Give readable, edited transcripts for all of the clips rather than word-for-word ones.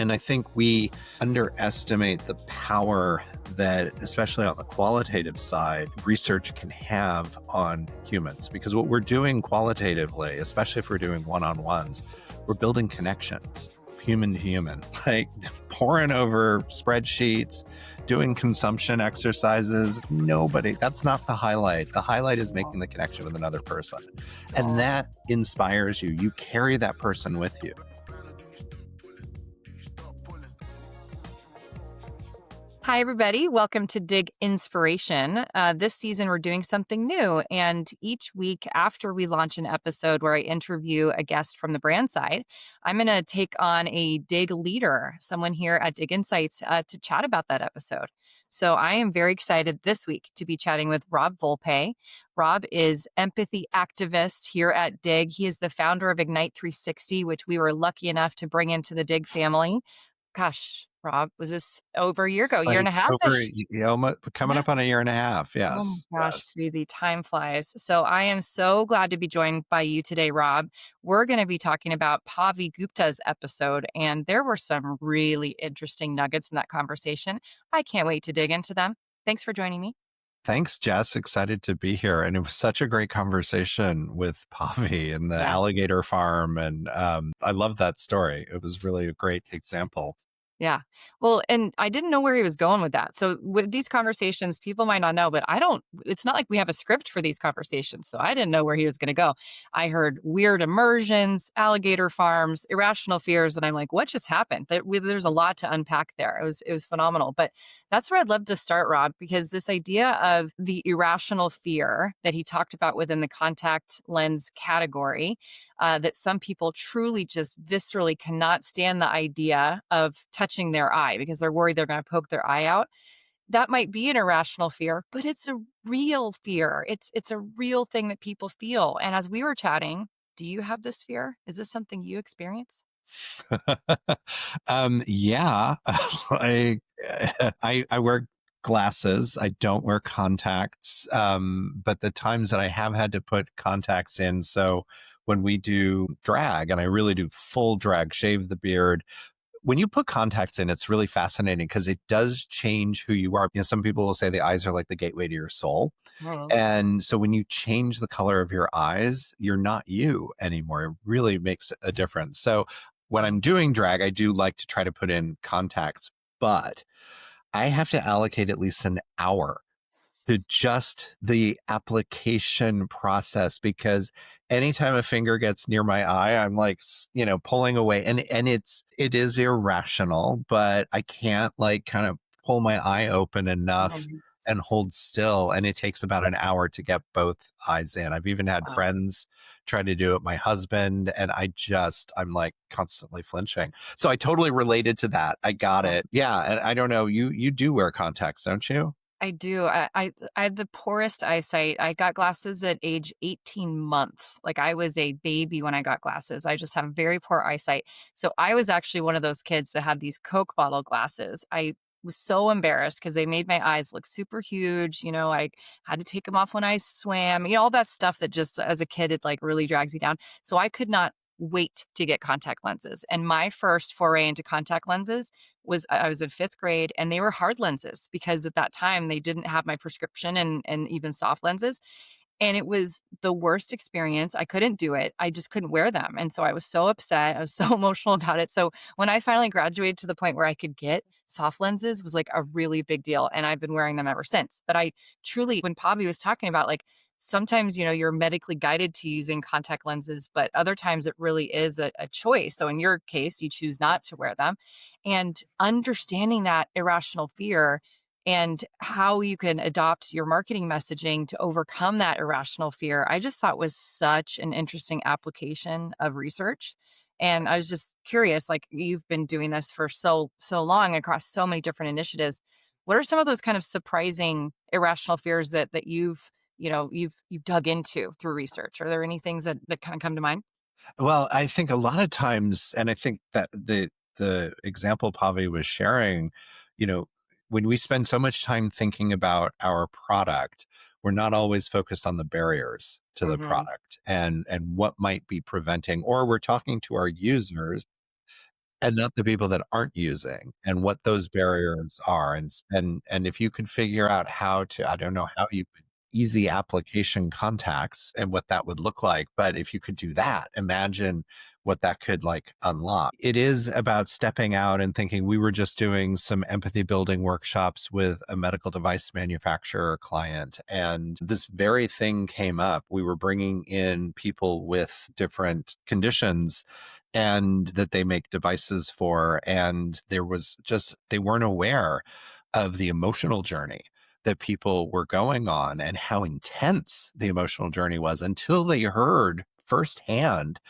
And I think we underestimate the power that, especially on the qualitative side, research can have on humans. Because what we're doing qualitatively, especially if we're doing one-on-ones, we're building connections, human to human, like poring over spreadsheets, doing consumption exercises. That's not the highlight. The highlight is making the connection with another person. And that inspires you. You carry that person with you. Hi, everybody. Welcome to Dig Inspiration. This season, we're doing something new. And each week after we launch an episode where I interview a guest from the brand side, I'm going to take on a Dig leader, someone here at Dig Insights, to chat about that episode. So I am very excited this week to be chatting with Rob Volpe. Rob is empathy activist here at Dig. He is the founder of Ignite 360, which we were lucky enough to bring into the Dig family. Gosh, Rob, was this over a year ago, year and a half-ish? Coming up on a year and a half. Yes. Oh my gosh, Yes. crazy. Time flies. So I am so glad to be joined by you today, Rob. We're going to be talking about Pavi Gupta's episode, and there were some really interesting nuggets in that conversation. I can't wait to dig into them. Thanks for joining me. Thanks, Jess. Excited to be here. And it was such a great conversation with Pavi and the alligator farm. And I love that story. It was really a great example. Yeah. Well, and I didn't know where he was going with that. So with these conversations, people might not know, but it's not like we have a script for these conversations. So I didn't know where he was going to go. I heard weird immersions, alligator farms, irrational fears. And I'm like, what just happened? There's a lot to unpack there. It was phenomenal. But that's where I'd love to start, Rob, because this idea of the irrational fear that he talked about within the contact lens category, that some people truly just viscerally cannot stand the idea of touching their eye because they're worried they're going to poke their eye out. That might be an irrational fear, but it's a real fear. It's a real thing that people feel. And as we were chatting, do you have this fear? Is this something you experience? Yeah, I wear glasses. I don't wear contacts. But the times that I have had to put contacts in, so when we do drag, and I really do full drag, shave the beard, when you put contacts in, it's really fascinating because it does change who you are. Some people will say the eyes are like the gateway to your soul. And so when you change the color of your eyes, you're not you anymore. It really makes a difference. So when I'm doing drag, I do like to try to put in contacts, but I have to allocate at least an hour to just the application process, because anytime a finger gets near my eye, I'm like, pulling away, and it is irrational, but I can't kind of pull my eye open enough and hold still. And it takes about an hour to get both eyes in. I've even had friends try to do it, my husband, and I'm like constantly flinching. So I totally related to that. I got it. Yeah. And I don't know, you do wear contacts, don't you? I do. I had the poorest eyesight. I got glasses at age 18 months. Like I was a baby when I got glasses. I just have very poor eyesight. So I was actually one of those kids that had these Coke bottle glasses. I was so embarrassed because they made my eyes look super huge. I had to take them off when I swam, all that stuff that just as a kid, it like really drags you down. So I could not wait to get contact lenses. And my first foray into contact lenses I was in 5th grade, and they were hard lenses because at that time they didn't have my prescription and even soft lenses. And it was the worst experience. I couldn't do it. I just couldn't wear them. And so I was so upset. I was so emotional about it. So when I finally graduated to the point where I could get soft lenses was like a really big deal. And I've been wearing them ever since. But I truly, when Pavi was talking about sometimes, you're medically guided to using contact lenses, but other times it really is a choice. So in your case, you choose not to wear them. And understanding that irrational fear and how you can adopt your marketing messaging to overcome that irrational fear, I just thought was such an interesting application of research. And I was just curious, you've been doing this for so long across so many different initiatives. What are some of those kind of surprising irrational fears that you've dug into through research? Are there any things that kind of come to mind? Well, I think a lot of times, and I think that the example Pavi was sharing, when we spend so much time thinking about our product, we're not always focused on the barriers to the product and what might be preventing, or we're talking to our users and not the people that aren't using, and what those barriers are. And if you could figure out how to, I don't know how you could easy application contacts and what that would look like, but if you could do that, imagine what that could like unlock. It is about stepping out and thinking. We were just doing some empathy building workshops with a medical device manufacturer client, and this very thing came up. We were bringing in people with different conditions and that they make devices for. And there was just, they weren't aware of the emotional journey that people were going on and how intense the emotional journey was until they heard firsthand.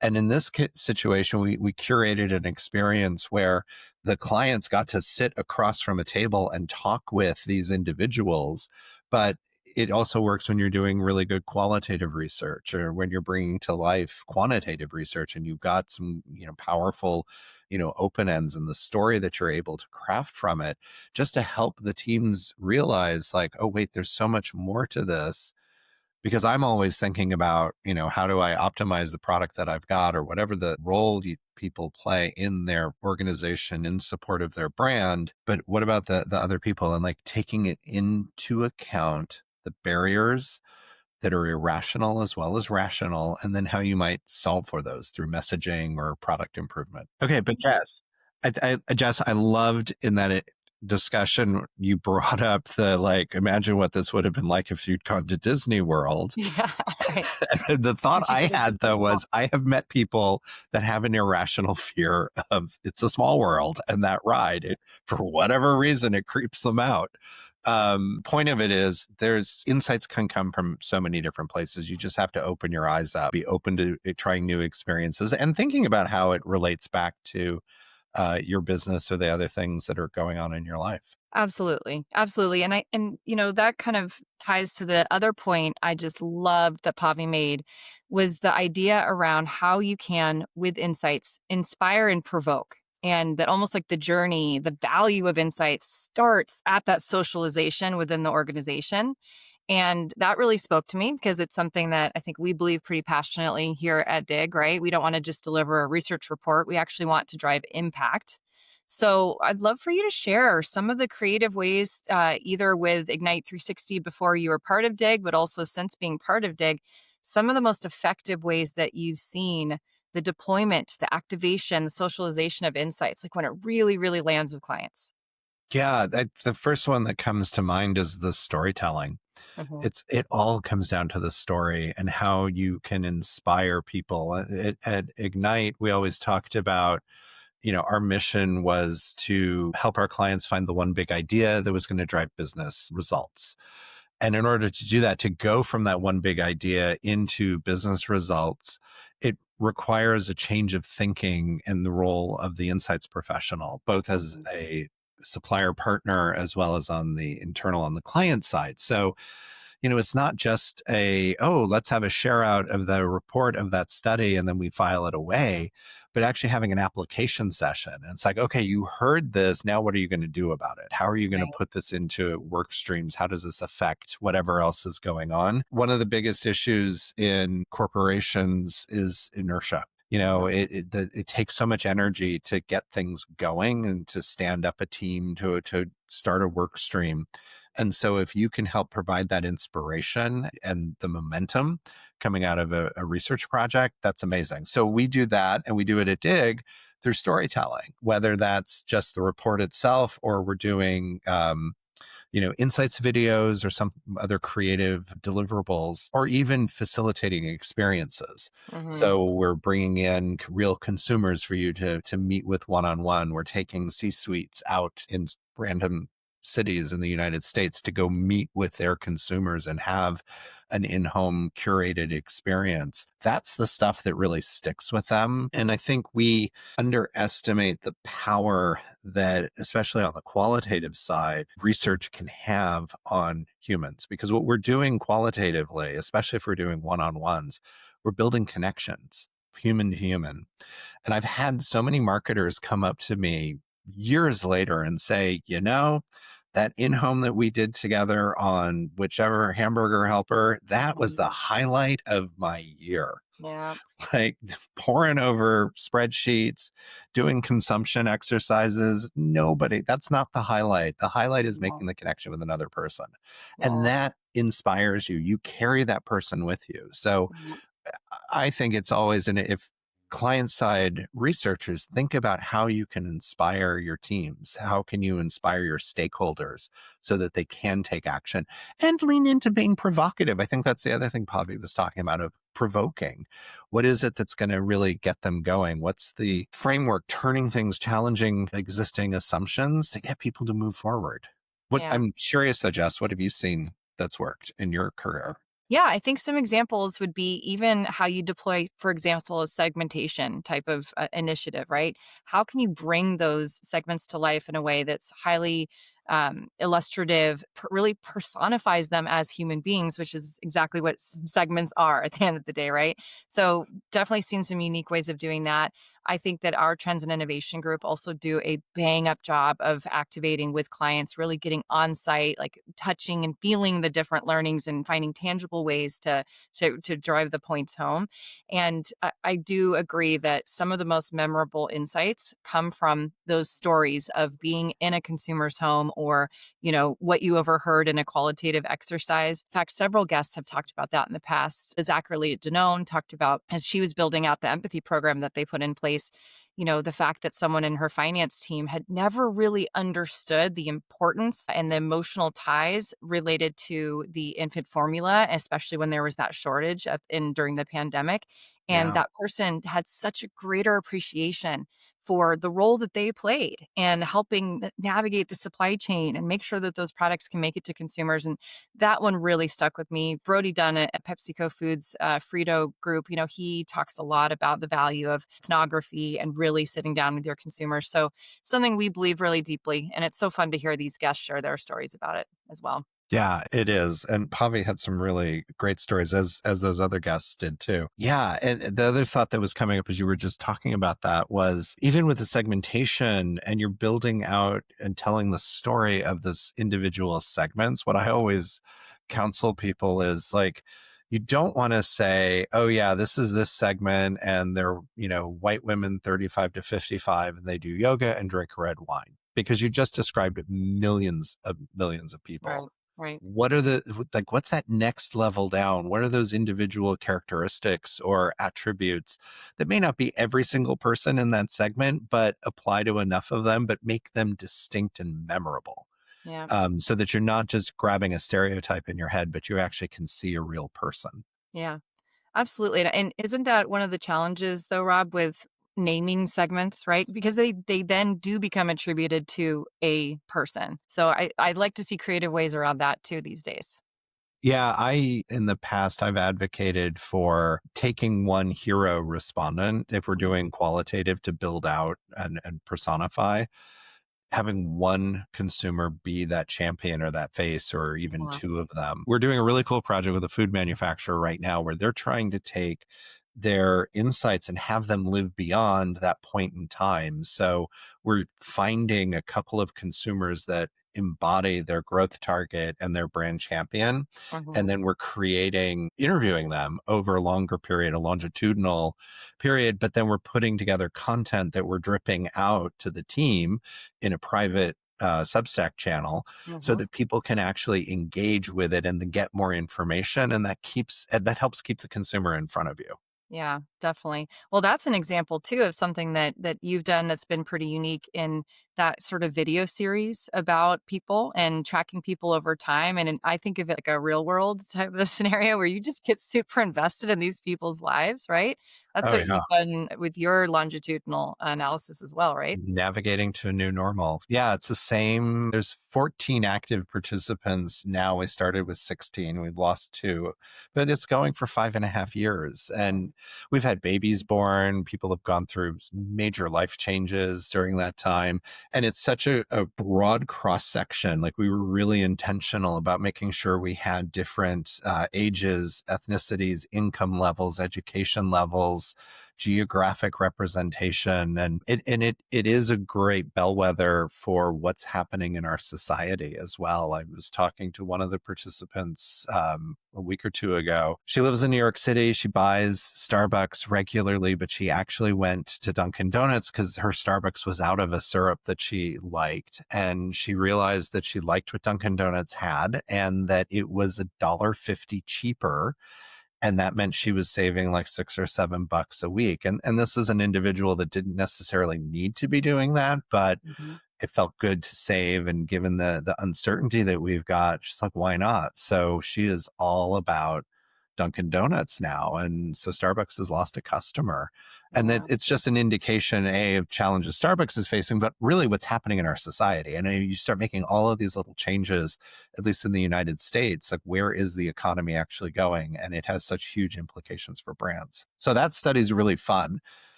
And in this situation, we curated an experience where the clients got to sit across from a table and talk with these individuals. But it also works when you're doing really good qualitative research or when you're bringing to life quantitative research and you've got some, powerful, open ends in the story that you're able to craft from it, just to help the teams realize like, oh, wait, there's so much more to this. Because I'm always thinking about, how do I optimize the product that I've got or whatever the role people play in their organization in support of their brand. But what about the other people and like taking it into account the barriers that are irrational as well as rational, and then how you might solve for those through messaging or product improvement. Okay, but Jess, I loved in that discussion you brought up the like, imagine what this would have been like if you'd gone to Disney World. Yeah, right. The thought Wish you I could have had though was I have met people that have an irrational fear of It's a Small World and that ride. For whatever reason, it creeps them out. Point of it is there's insights can come from so many different places. You just have to open your eyes up, be open to trying new experiences and thinking about how it relates back to your business or the other things that are going on in your life. Absolutely. Absolutely. And that kind of ties to the other point I just loved that Pavi made was the idea around how you can, with insights, inspire and provoke. And that almost like the journey, the value of insights starts at that socialization within the organization. And that really spoke to me because it's something that I think we believe pretty passionately here at DIG, right? We don't want to just deliver a research report. We actually want to drive impact. So I'd love for you to share some of the creative ways, either with Ignite 360 before you were part of DIG, but also since being part of DIG, some of the most effective ways that you've seen the deployment, the activation, the socialization of insights, like when it really, really lands with clients. Yeah, the first one that comes to mind is the storytelling. Mhm. It all comes down to the story and how you can inspire people. At Ignite, we always talked about, our mission was to help our clients find the one big idea that was going to drive business results. And in order to do that, to go from that one big idea into business results, it requires a change of thinking in the role of the insights professional, both as Mhm. a supplier partner as well as on the internal on the client side. So it's not just oh, let's have a share out of the report of that study and then we file it away, but actually having an application session. And it's like, okay, you heard this. Now, what are you going to do about it? How are you going to Right. put this into work streams? How does this affect whatever else is going on? One of the biggest issues in corporations is inertia. Mhm. It takes so much energy to get things going and to stand up a team to start a work stream. And so if you can help provide that inspiration and the momentum coming out of a research project, that's amazing. So we do that and we do it at DIG through storytelling, whether that's just the report itself or we're doing insights videos or some other creative deliverables, or even facilitating experiences. Mhm. So we're bringing in real consumers for you to meet with one-on-one. We're taking C-suites out in random cities in the United States to go meet with their consumers and have an in-home curated experience. That's the stuff that really sticks with them. And I think we underestimate the power that, especially on the qualitative side, research can have on humans. Because what we're doing qualitatively, especially if we're doing one on ones, we're building connections, human to human. And I've had so many marketers come up to me years later and say, that in home that we did together on whichever hamburger helper, that was the Mhm. highlight of my year. Yeah. Like poring over spreadsheets, doing consumption exercises. Nobody, that's not the highlight. The highlight is Yeah. making the connection with another person. And Yeah. that inspires you. You carry that person with you. So Yeah. I think it's always, and if client side researchers think about how you can inspire your teams, how can you inspire your stakeholders so that they can take action and lean into being provocative. I think that's the other thing Pavi was talking about, of provoking. What is it that's going to really get them going? What's the framework, turning things, challenging existing assumptions to get people to move forward? What Yeah. I'm curious though, Jess, what have you seen that's worked in your career? Yeah, I think some examples would be even how you deploy, for example, a segmentation type of initiative, right? How can you bring those segments to life in a way that's highly illustrative, really personifies them as human beings, which is exactly what segments are at the end of the day, right? So, definitely seen some unique ways of doing that. I think that our trends and innovation group also do a bang up job of activating with clients, really getting on site, like touching and feeling the different learnings and finding tangible ways to drive the points home. And I do agree that some of the most memorable insights come from those stories of being in a consumer's home, or what you overheard in a qualitative exercise. In fact, several guests have talked about that in the past. Zachary Danone talked about, as she was building out the empathy program that they put in place, the fact that someone in her finance team had never really understood the importance and the emotional ties related to the infant formula, especially when there was that shortage during the pandemic. And Yeah. that person had such a greater appreciation for the role that they played and helping navigate the supply chain and make sure that those products can make it to consumers. And that one really stuck with me. Brody Dunn at PepsiCo Foods Frito Group, he talks a lot about the value of ethnography and really sitting down with your consumers. So something we believe really deeply, and it's so fun to hear these guests share their stories about it as well. Yeah, it is. And Pavi had some really great stories, as those other guests did too. Yeah. And the other thought that was coming up as you were just talking about that was, even with the segmentation and you're building out and telling the story of those individual segments, what I always counsel people is like, you don't want to say, oh yeah, this is this segment and they're, white women 35 to 55 and they do yoga and drink red wine, because you just described millions of Right. people. Right. What are what's that next level down? What are those individual characteristics or attributes that may not be every single person in that segment, but apply to enough of them, but make them distinct and memorable? Yeah. So that you're not just grabbing a stereotype in your head, but you actually can see a real person. Yeah. Absolutely. And isn't that one of the challenges though, Rob, with naming segments, right? Because they then do become attributed to a person. So I'd like to see creative ways around that too these days. Yeah, in the past, I've advocated for taking one hero respondent, if we're doing qualitative to build out and personify, having one consumer be that champion or that face, or even Yeah. two of them. We're doing a really cool project with a food manufacturer right now where they're trying to take their insights and have them live beyond that point in time. So we're finding a couple of consumers that embody their growth target and their brand champion. And Mhm. then we're interviewing them over a longer period, a longitudinal period. But then we're putting together content that we're dripping out to the team in a private Substack channel, so Mhm. that people can actually engage with it and then get more information. And that helps keep the consumer in front of you. Yeah, definitely. Well, that's an example too of something that you've done that's been pretty unique in that sort of video series about people and tracking people over time. I think of it like a real world type of a scenario where you just get super invested in these people's lives, right? That's Oh what yeah. you've done with your longitudinal analysis as well, right? Navigating to a new normal. Yeah, it's the same. There's 14 active participants now. We started with 16. We've lost two, but it's going for 5.5 years. And we've had babies born. People have gone through major life changes during that time. And it's such a broad cross section. Like, we were really intentional about making sure we had different ages, ethnicities, income levels, education levels, geographic representation. And it is a great bellwether for what's happening in our society as well. I was talking to one of the participants a week or two ago. She lives in New York City. She buys Starbucks regularly, but she actually went to Dunkin' Donuts because her Starbucks was out of a syrup that she liked. And she realized that she liked what Dunkin' Donuts had and that it was $1.50 cheaper, and that meant she was saving like $6 or $7 a week. And this is an individual that didn't necessarily need to be doing that, but Mhm. it felt good to save. And given the uncertainty that we've got, she's like, why not? So she is all about Dunkin' Donuts now. And so Starbucks has lost a customer. And that Yeah. it's just an indication, A, of challenges Starbucks is facing, but really what's happening in our society. And you start making all of these little changes, at least in the United States, like where is the economy actually going? And it has such huge implications for brands. So that study is really fun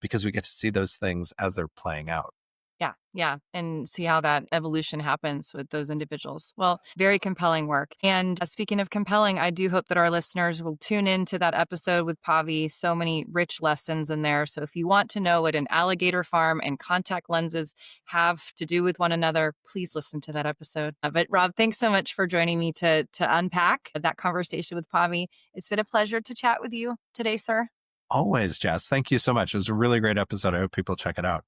because we get to see those things as they're playing out. Yeah, yeah, and see how that evolution happens with those individuals. Well, very compelling work. And speaking of compelling, I do hope that our listeners will tune into that episode with Pavi. So many rich lessons in there. So if you want to know what an alligator farm and contact lenses have to do with one another, please listen to that episode. But Rob, thanks so much for joining me to unpack that conversation with Pavi. It's been a pleasure to chat with you today, sir. Always, Jess. Thank you so much. It was a really great episode. I hope people check it out.